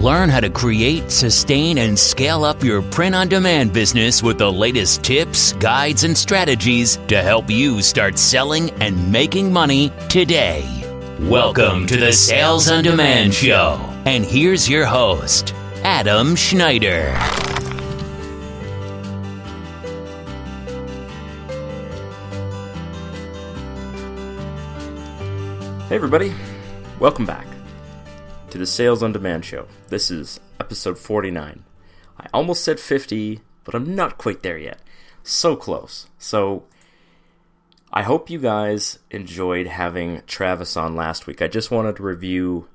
Learn how to create, sustain, and scale up your print-on-demand business with the latest tips, guides, and strategies to help you start selling and making money today. Welcome to the Sales on Demand Show. And here's your host, Adam Schneider. Hey everybody, welcome back to the Sales on Demand Show. This is episode 49. I almost said 50, but I'm not quite there yet. So close. So I hope you guys enjoyed having Travis on last week. I just wanted to review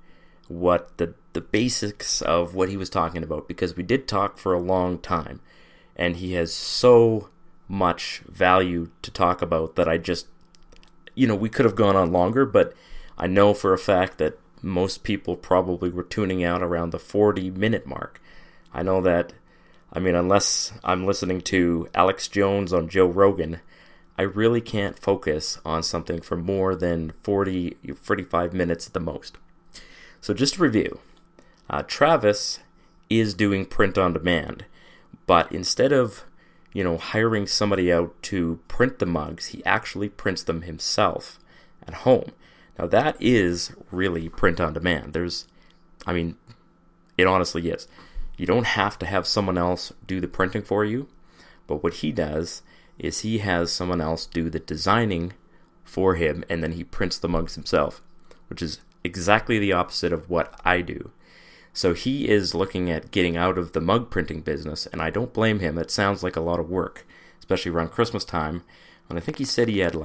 what the basics of what he was talking about, because we did talk for a long time, and he has so much value to talk about that I just, we could have gone on longer, but I know for a fact that most people probably were tuning out around the 40-minute mark. I know that, unless I'm listening to Alex Jones on Joe Rogan, I really can't focus on something for more than 45 minutes at the most. So just to review, Travis is doing print on demand, but instead of, hiring somebody out to print the mugs, he actually prints them himself at home. Now that is really print on demand. It honestly is. You don't have to have someone else do the printing for you, but what he does is he has someone else do the designing for him, and then he prints the mugs himself, which is exactly the opposite of what I do. So he is looking at getting out of the mug printing business, and I don't blame him. It sounds like a lot of work, especially around Christmas time, when I think he said he had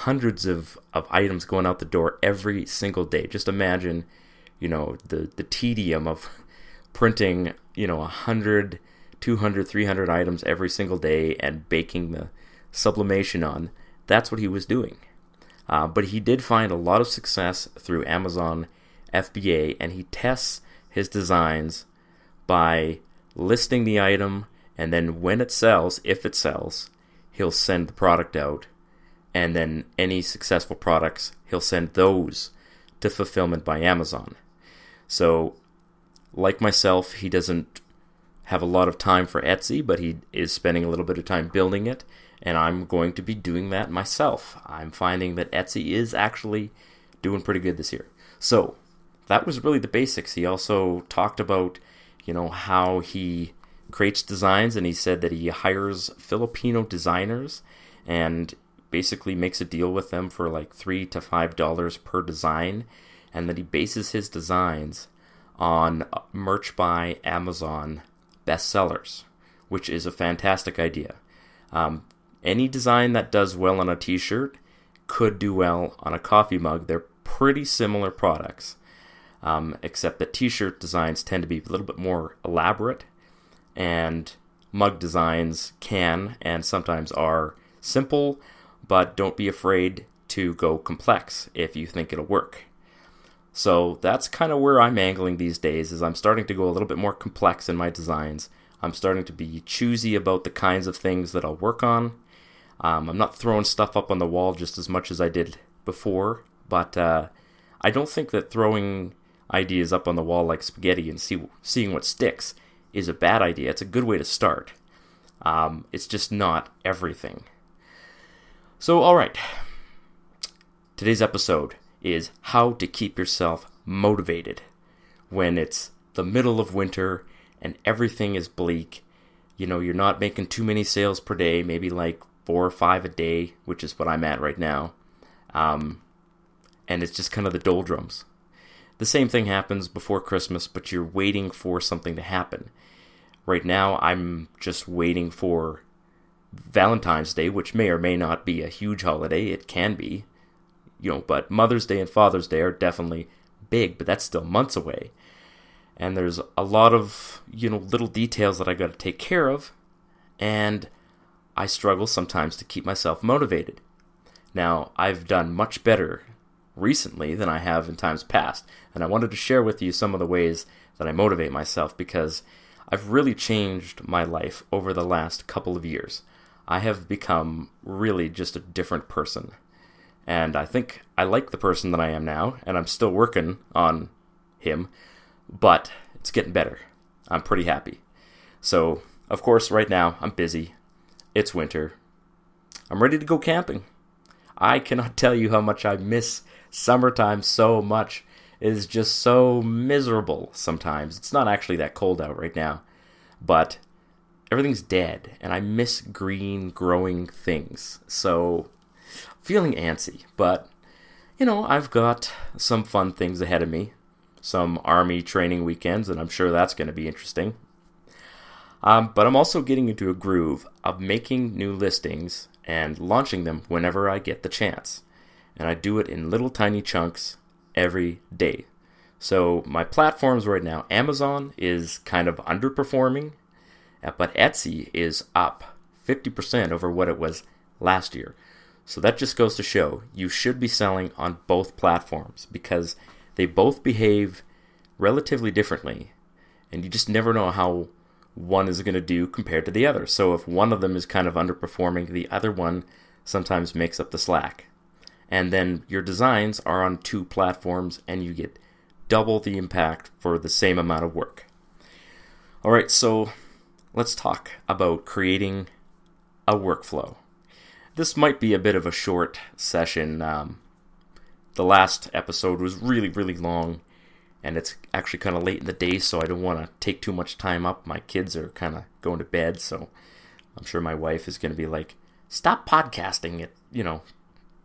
hundreds of items going out the door every single day. Just imagine, the tedium of printing, 100, 200, 300 items every single day and baking the sublimation on. That's what he was doing. But he did find a lot of success through Amazon FBA, and he tests his designs by listing the item, and then when it sells, if it sells, he'll send the product out. And then any successful products, he'll send those to fulfillment by Amazon. So, like myself, he doesn't have a lot of time for Etsy, but he is spending a little bit of time building it, and I'm going to be doing that myself. I'm finding that Etsy is actually doing pretty good this year. So, that was really the basics. He also talked about, how he creates designs, and he said that he hires Filipino designers and basically makes a deal with them for $3 to $5 per design, and then he bases his designs on merch by Amazon bestsellers, which is a fantastic idea. Any design that does well on a t-shirt could do well on a coffee mug. They're pretty similar products, except that t-shirt designs tend to be a little bit more elaborate, and mug designs can and sometimes are simple, but don't be afraid to go complex if you think it'll work. So that's kind of where I'm angling these days, is I'm starting to go a little bit more complex in my designs. I'm starting to be choosy about the kinds of things that I'll work on. I'm not throwing stuff up on the wall just as much as I did before, but I don't think that throwing ideas up on the wall like spaghetti and seeing what sticks is a bad idea. It's a good way to start. It's just not everything. So, alright, today's episode is how to keep yourself motivated when it's the middle of winter and everything is bleak. You're not making too many sales per day, maybe 4 or 5 a day, which is what I'm at right now. And it's just kind of the doldrums. The same thing happens before Christmas, but you're waiting for something to happen. Right now, I'm just waiting for Valentine's Day, which may or may not be a huge holiday. It can be, but Mother's Day and Father's Day are definitely big, but that's still months away. And there's a lot of, little details that I got to take care of, and I struggle sometimes to keep myself motivated. Now, I've done much better recently than I have in times past, and I wanted to share with you some of the ways that I motivate myself, because I've really changed my life over the last couple of years. I have become really just a different person. And I think I like the person that I am now, and I'm still working on him, but it's getting better. I'm pretty happy. So, of course, right now, I'm busy. It's winter. I'm ready to go camping. I cannot tell you how much I miss summertime so much. It is just so miserable sometimes. It's not actually that cold out right now, but everything's dead, and I miss green, growing things. So, feeling antsy, but, I've got some fun things ahead of me. Some army training weekends, and I'm sure that's going to be interesting. But I'm also getting into a groove of making new listings and launching them whenever I get the chance. And I do it in little tiny chunks every day. So my platforms right now, Amazon is kind of underperforming, but Etsy is up 50% over what it was last year. So that just goes to show you should be selling on both platforms because they both behave relatively differently, and you just never know how one is going to do compared to the other. So if one of them is kind of underperforming, the other one sometimes makes up the slack. And then your designs are on two platforms, and you get double the impact for the same amount of work. All right, so let's talk about creating a workflow. This might be a bit of a short session. The last episode was really, really long, and it's actually kind of late in the day, so I don't want to take too much time up. My kids are kind of going to bed, so I'm sure my wife is going to be like, stop podcasting at,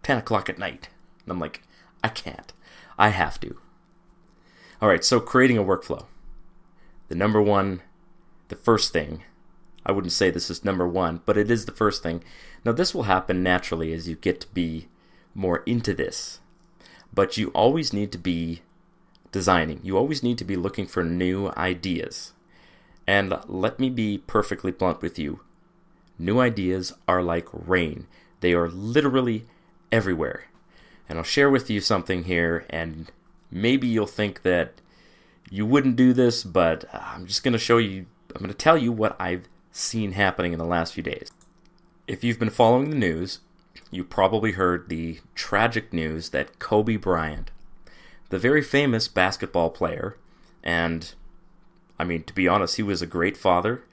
10 o'clock at night. And I'm like, I can't. I have to. All right, so creating a workflow. The first thing, I wouldn't say this is number one, but it is the first thing. Now, this will happen naturally as you get to be more into this. But you always need to be designing. You always need to be looking for new ideas. And let me be perfectly blunt with you. New ideas are like rain. They are literally everywhere. And I'll share with you something here, and maybe you'll think that you wouldn't do this, but I'm just going to tell you what I've seen happening in the last few days. If you've been following the news, you probably heard the tragic news that Kobe Bryant, the very famous basketball player, and, to be honest, he was a great father.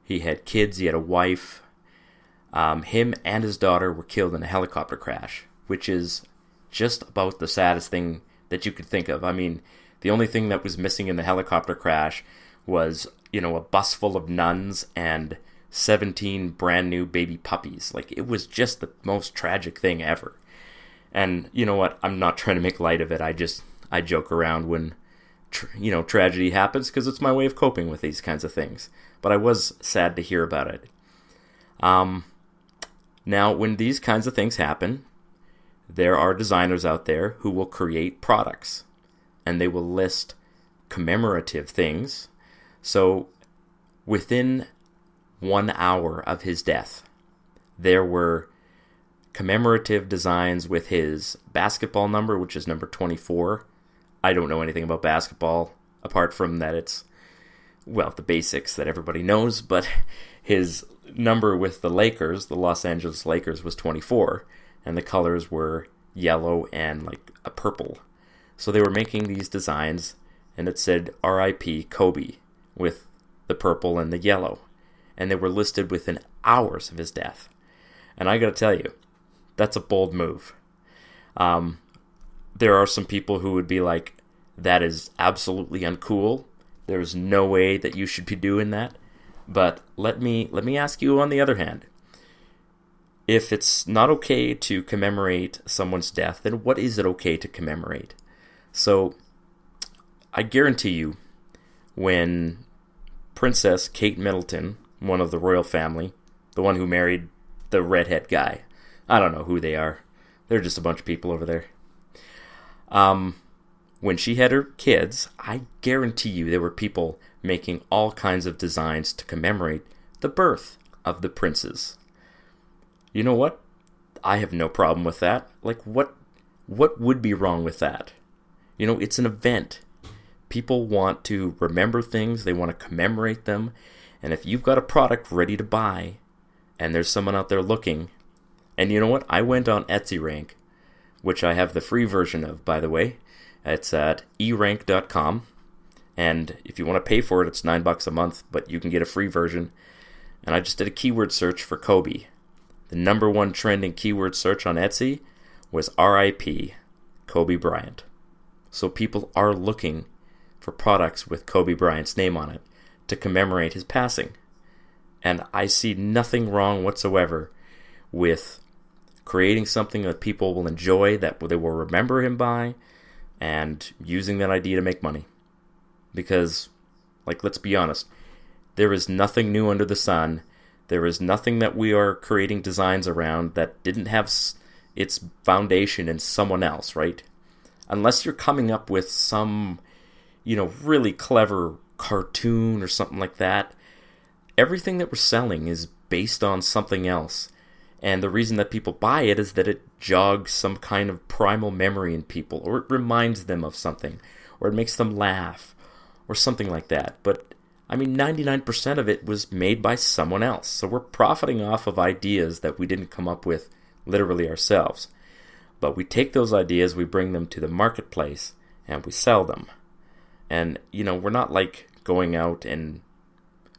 He had kids, he had a wife. Him and his daughter were killed in a helicopter crash, which is just about the saddest thing that you could think of. The only thing that was missing in the helicopter crash was, a bus full of nuns and 17 brand new baby puppies. It was just the most tragic thing ever. And you know what? I'm not trying to make light of it. I joke around when, tragedy happens because it's my way of coping with these kinds of things. But I was sad to hear about it. Now, when these kinds of things happen, there are designers out there who will create products, and they will list commemorative things. So, within 1 hour of his death, there were commemorative designs with his basketball number, which is number 24. I don't know anything about basketball, apart from that it's, the basics that everybody knows, but his number with the Lakers, the Los Angeles Lakers, was 24, and the colors were yellow and a purple. So they were making these designs, and it said R.I.P. Kobe with the purple and the yellow, and they were listed within hours of his death. And I gotta tell you, that's a bold move. There are some people who would be like, that is absolutely uncool. There's no way that you should be doing that. But let me ask you on the other hand. If it's not okay to commemorate someone's death, then what is it okay to commemorate? So, I guarantee you, when Princess Kate Middleton, one of the royal family, the one who married the redhead guy, I don't know who they are. They're just a bunch of people over there. When she had her kids, I guarantee you there were people making all kinds of designs to commemorate the birth of the princes. You know what? I have no problem with that. What would be wrong with that? It's an event. People want to remember things. They want to commemorate them. And if you've got a product ready to buy, and there's someone out there looking, and you know what? I went on Etsy Rank, which I have the free version of, by the way. It's at erank.com. And if you want to pay for it, it's $9 a month, but you can get a free version. And I just did a keyword search for Kobe. The number one trending keyword search on Etsy was RIP Kobe Bryant. So people are looking for products with Kobe Bryant's name on it to commemorate his passing. And I see nothing wrong whatsoever with creating something that people will enjoy, that they will remember him by, and using that idea to make money. Because, let's be honest, there is nothing new under the sun. There is nothing that we are creating designs around that didn't have its foundation in someone else, right? Unless you're coming up with some, really clever cartoon or something like that, everything that we're selling is based on something else. And the reason that people buy it is that it jogs some kind of primal memory in people, or it reminds them of something, or it makes them laugh, or something like that. But, 99% of it was made by someone else. So we're profiting off of ideas that we didn't come up with literally ourselves. But we take those ideas, we bring them to the marketplace, and we sell them. And, we're not going out and,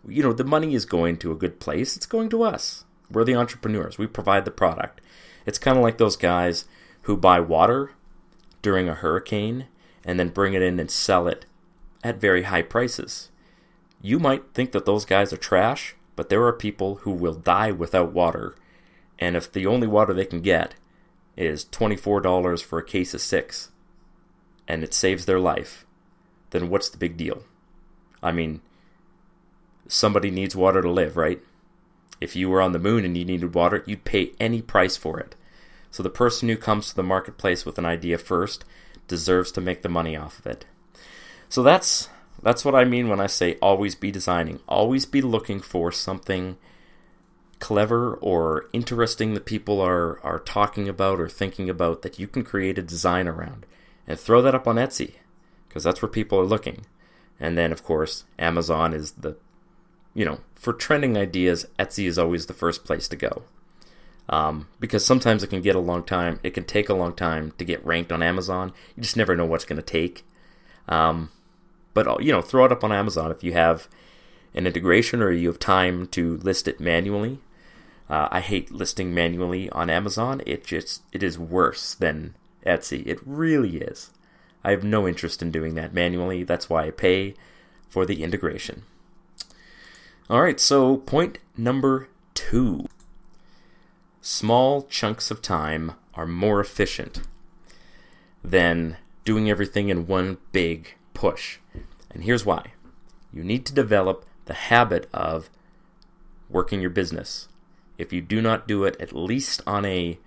the money is going to a good place. It's going to us. We're the entrepreneurs. We provide the product. It's kind of like those guys who buy water during a hurricane and then bring it in and sell it at very high prices. You might think that those guys are trash, but there are people who will die without water. And if the only water they can get is $24 for a case of 6, and it saves their life, then what's the big deal? Somebody needs water to live, right? If you were on the moon and you needed water, you'd pay any price for it. So the person who comes to the marketplace with an idea first deserves to make the money off of it. So that's what I mean when I say always be designing. Always be looking for something clever or interesting that people are talking about or thinking about that you can create a design around. And throw that up on Etsy, because that's where people are looking. And then, of course, Amazon is for trending ideas, Etsy is always the first place to go. Because sometimes it can take a long time to get ranked on Amazon. You just never know what's going to take. But throw it up on Amazon if you have an integration or you have time to list it manually. I hate listing manually on Amazon. It is worse than Etsy. It really is. I have no interest in doing that manually. That's why I pay for the integration. Alright, so point number 2. Small chunks of time are more efficient than doing everything in one big push. And here's why. You need to develop the habit of working your business. If you do not do it at least on a,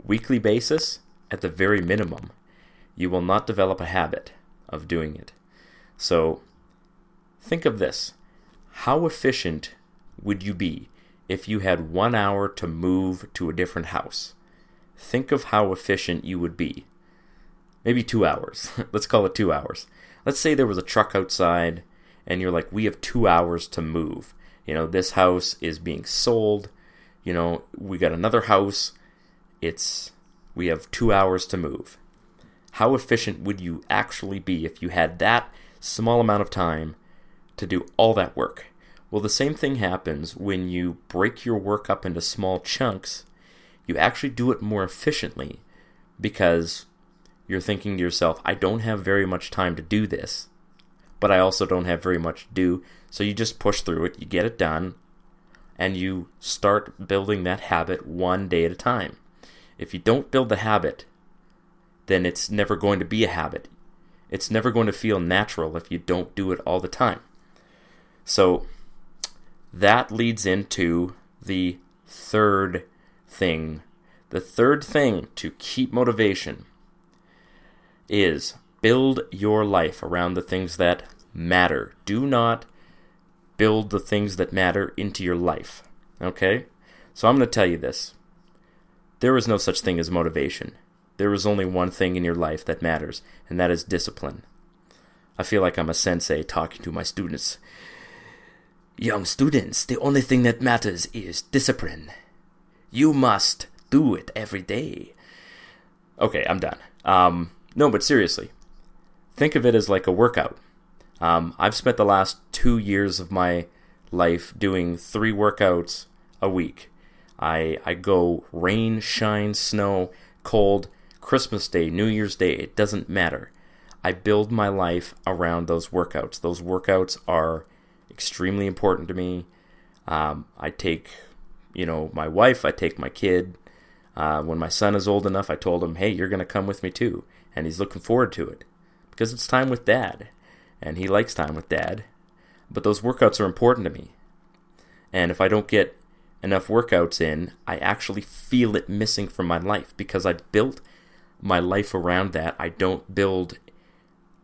weekly basis, at the very minimum, you will not develop a habit of doing it. So, think of this. How efficient would you be if you had 1 hour to move to a different house? Think of how efficient you would be. Maybe 2 hours. Let's call it 2 hours. Let's say there was a truck outside and you're like, we have 2 hours to move. This house is being sold. We got another house. We have 2 hours to move. How efficient would you actually be if you had that small amount of time to do all that work? Well, the same thing happens when you break your work up into small chunks. You actually do it more efficiently because you're thinking to yourself, I don't have very much time to do this, but I also don't have very much to do. So you just push through it, you get it done, and you start building that habit one day at a time. If you don't build the habit, then it's never going to be a habit. It's never going to feel natural if you don't do it all the time. So that leads into the third thing. The third thing to keep motivation is build your life around the things that matter. Do not build the things that matter into your life. Okay? So I'm going to tell you this. There is no such thing as motivation. There is only one thing in your life that matters, and that is discipline. I feel like I'm a sensei talking to my students. Young students, the only thing that matters is discipline. You must do it every day. Okay, I'm done. No, but seriously, think of it as like a workout. I've spent the last 2 years of my life doing 3 workouts a week. I go rain, shine, snow, cold, Christmas Day, New Year's Day, it doesn't matter. I build my life around those workouts. Those workouts are extremely important to me. I take, my wife, I take my kid. When my son is old enough, I told him, hey, you're going to come with me too. And he's looking forward to it because it's time with Dad. And he likes time with Dad. But those workouts are important to me. And if I don't get enough workouts in, I actually feel it missing from my life because I built my life around that. I don't build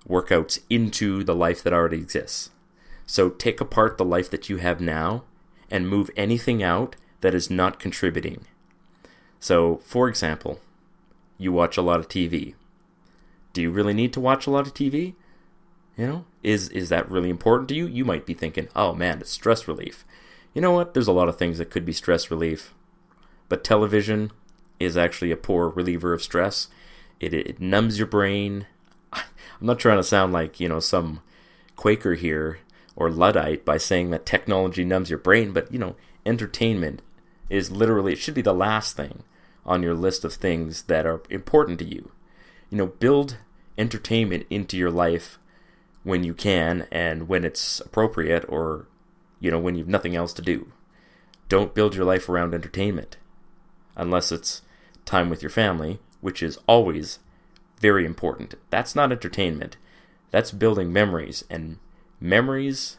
workouts into the life that already exists. So take apart the life that you have now and move anything out that is not contributing. So, for example, you watch a lot of TV. Do you really need to watch a lot of TV? Is that really important to you? You might be thinking, oh man, it's stress relief. You know what? There's a lot of things that could be stress relief. But television is actually a poor reliever of stress. It numbs your brain. I'm not trying to sound like, some Quaker here or Luddite by saying that technology numbs your brain, but, entertainment is literally, it should be the last thing on your list of things that are important to you. Build entertainment into your life when you can and when it's appropriate, or, when you've nothing else to do. Don't build your life around entertainment unless it's time with your family, which is always very important. That's not entertainment. That's building memories, and memories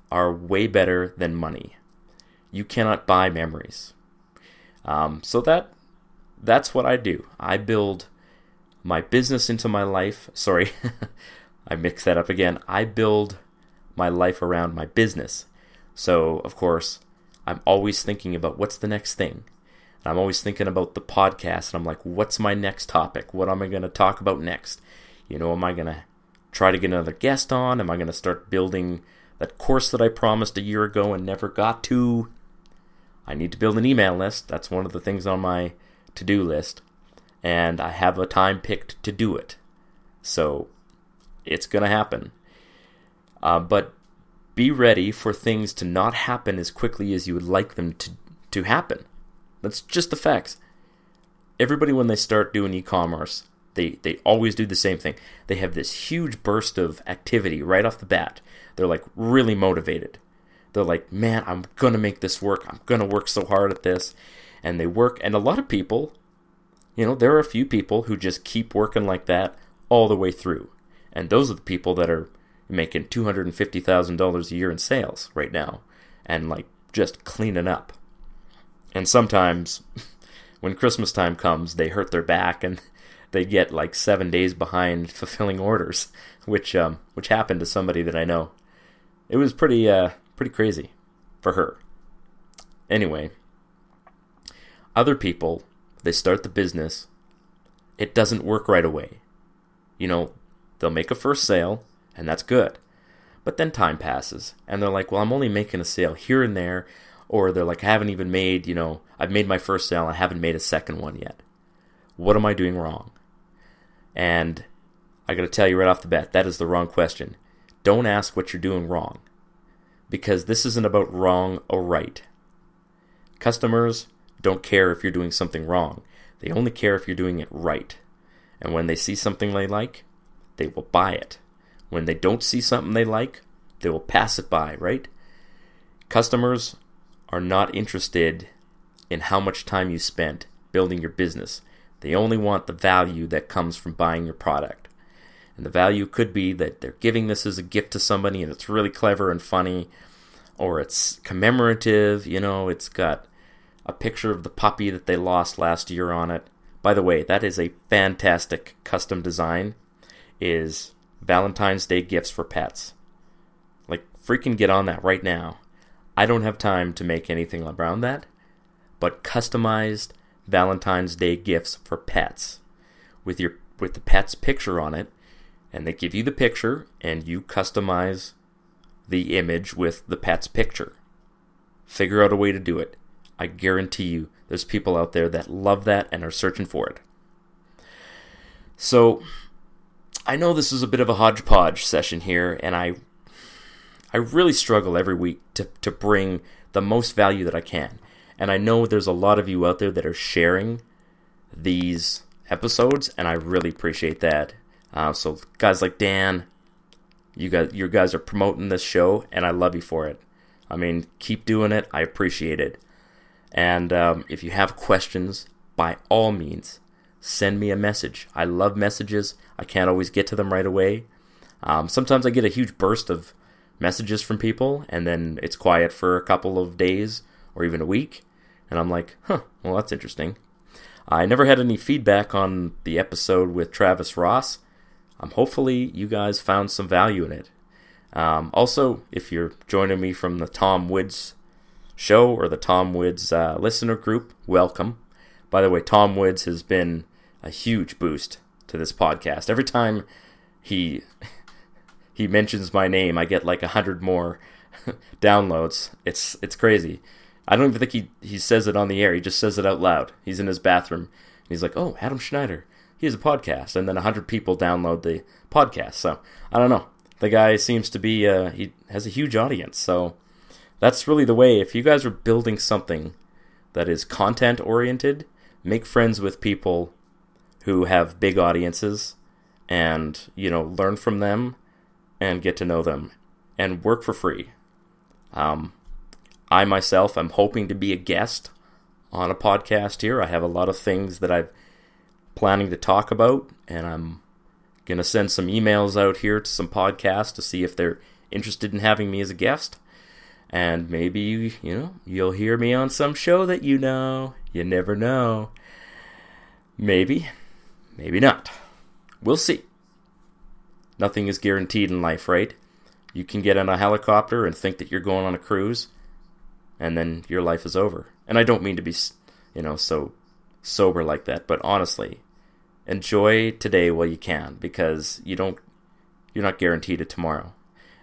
are way better than money. You cannot buy memories. So that's what I do. I build my business into my life. Sorry, I mixed that up again. I build my life around my business. So, of course, I'm always thinking about what's the next thing. I'm always thinking about the podcast, and I'm like, what's my next topic? What am I going to talk about next? Am I going to try to get another guest on? Am I going to start building that course that I promised a year ago and never got to? I need to build an email list. That's one of the things on my to-do list. And I have a time picked to do it. So it's going to happen. But be ready for things to not happen as quickly as you would like them to happen. That's just the facts. Everybody, when they start doing e-commerce, they always do the same thing. They have this huge burst of activity right off the bat. They're like really motivated. They're like, man, I'm going to make this work. I'm going to work so hard at this. And they work. And a lot of people, there are a few people who just keep working like that all the way through. And those are the people that are making $250,000 a year in sales right now. And like just cleaning up. And sometimes when Christmas time comes, they hurt their back and they get like 7 days behind fulfilling orders, which happened to somebody that I know. It was pretty crazy for her. Anyway, other people, they start the business. It doesn't work right away. They'll make a first sale, and that's good. But then time passes, and they're like, well, I'm only making a sale here and there. Or they're like, I haven't even made, I've made my first sale, I haven't made a second one yet. What am I doing wrong? And I got to tell you right off the bat, that is the wrong question. Don't ask what you're doing wrong. Because this isn't about wrong or right. Customers don't care if you're doing something wrong. They only care if you're doing it right. And when they see something they like, they will buy it. When they don't see something they like, they will pass it by, right? Customers are not interested in how much time you spent building your business. They only want the value that comes from buying your product. And the value could be that they're giving this as a gift to somebody and it's really clever and funny, or it's commemorative, it's got a picture of the puppy that they lost last year on it. By the way, that is a fantastic custom design, is Valentine's Day gifts for pets. Like, freaking get on that right now. I don't have time to make anything around that, but customized Valentine's Day gifts for pets with the pet's picture on it, and they give you the picture and you customize the image with the pet's picture. Figure out a way to do it. I guarantee you there's people out there that love that and are searching for it. So I know this is a bit of a hodgepodge session here, and I really struggle every week to bring the most value that I can. And I know there's a lot of you out there that are sharing these episodes, and I really appreciate that. So guys like Dan, you guys are promoting this show, and I love you for it. I mean, keep doing it. I appreciate it. And if you have questions, by all means, send me a message. I love messages. I can't always get to them right away. Sometimes I get a huge burst of messages from people, and then it's quiet for a couple of days or even a week. And I'm like, well, that's interesting. I never had any feedback on the episode with Travis Ross. Hopefully you guys found some value in it. Also, if you're joining me from the Tom Woods show or the Tom Woods listener group, welcome. By the way, Tom Woods has been a huge boost to this podcast. Every time he mentions my name, I get like 100 more downloads. It's crazy. I don't even think he says it on the air. He just says it out loud. He's in his bathroom. And he's like, oh, Adam Schneider, he has a podcast. And then 100 people download the podcast. So, I don't know. The guy seems to be, he has a huge audience. So, that's really the way. If you guys are building something that is content-oriented, make friends with people who have big audiences and, learn from them and get to know them and work for free. I myself am hoping to be a guest on a podcast here. I have a lot of things that I'm planning to talk about, and I'm going to send some emails out here to some podcasts to see if they're interested in having me as a guest. And maybe, you'll hear me on some show that you know. You never know. Maybe. Maybe not. We'll see. Nothing is guaranteed in life, right? You can get on a helicopter and think that you're going on a cruise, and then your life is over. And I don't mean to be, so sober like that, but honestly, enjoy today while you can, because you're not guaranteed a tomorrow.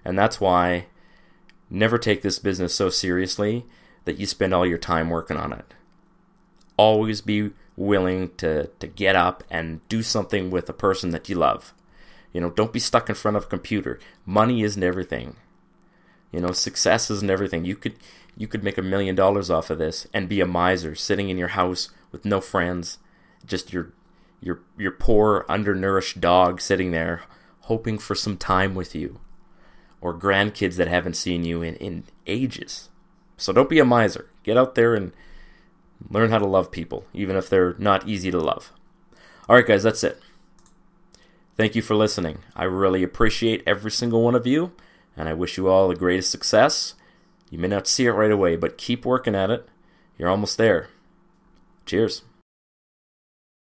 And that's why never take this business so seriously that you spend all your time working on it. Always be willing to get up and do something with a person that you love. Don't be stuck in front of a computer. Money isn't everything. Success isn't everything. You could make $1 million off of this and be a miser sitting in your house with no friends, just your poor undernourished dog sitting there hoping for some time with you, or grandkids that haven't seen you in ages. So don't be a miser. Get out there and learn how to love people, even if they're not easy to love. All right, guys, that's it. Thank you for listening. I really appreciate every single one of you, and I wish you all the greatest success. You may not see it right away, but keep working at it. You're almost there. Cheers.